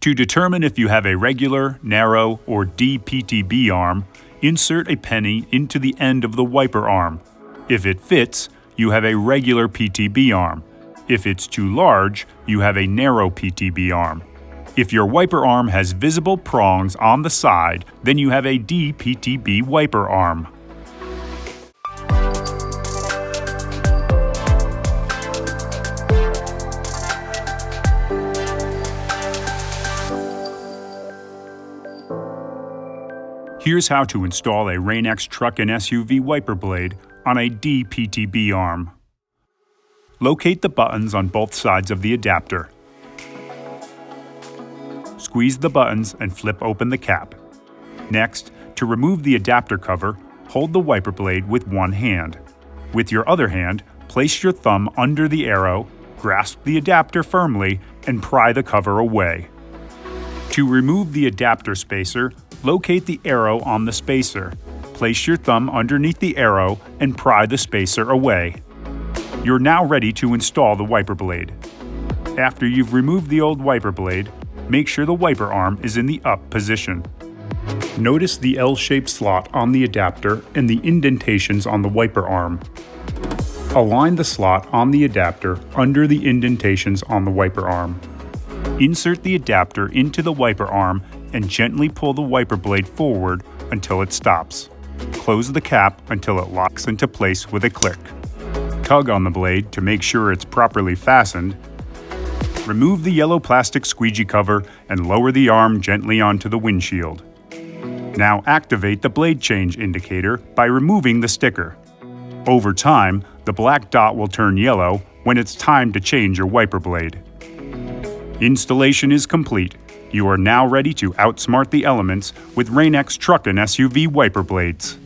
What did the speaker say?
To determine if you have a regular, narrow, or D PTB arm, insert a penny into the end of the wiper arm. If it fits, you have a regular PTB arm. If it's too large, you have a narrow PTB arm. If your wiper arm has visible prongs on the side, then you have a D PTB wiper arm. Here's how to install a Rain-X truck and SUV wiper blade on a D PTB arm. Locate the buttons on both sides of the adapter. Squeeze the buttons and flip open the cap. Next, to remove the adapter cover, hold the wiper blade with one hand. With your other hand, place your thumb under the arrow, grasp the adapter firmly, and pry the cover away. To remove the adapter spacer, locate the arrow on the spacer. Place your thumb underneath the arrow and pry the spacer away. You're now ready to install the wiper blade. After you've removed the old wiper blade, make sure the wiper arm is in the up position. Notice the L-shaped slot on the adapter and the indentations on the wiper arm. Align the slot on the adapter under the indentations on the wiper arm. Insert the adapter into the wiper arm and gently pull the wiper blade forward until it stops. Close the cap until it locks into place with a click. Tug on the blade to make sure it's properly fastened. Remove the yellow plastic squeegee cover and lower the arm gently onto the windshield. Now activate the blade change indicator by removing the sticker. Over time, the black dot will turn yellow when it's time to change your wiper blade. Installation is complete. You are now ready to outsmart the elements with Rain-X truck and SUV wiper blades.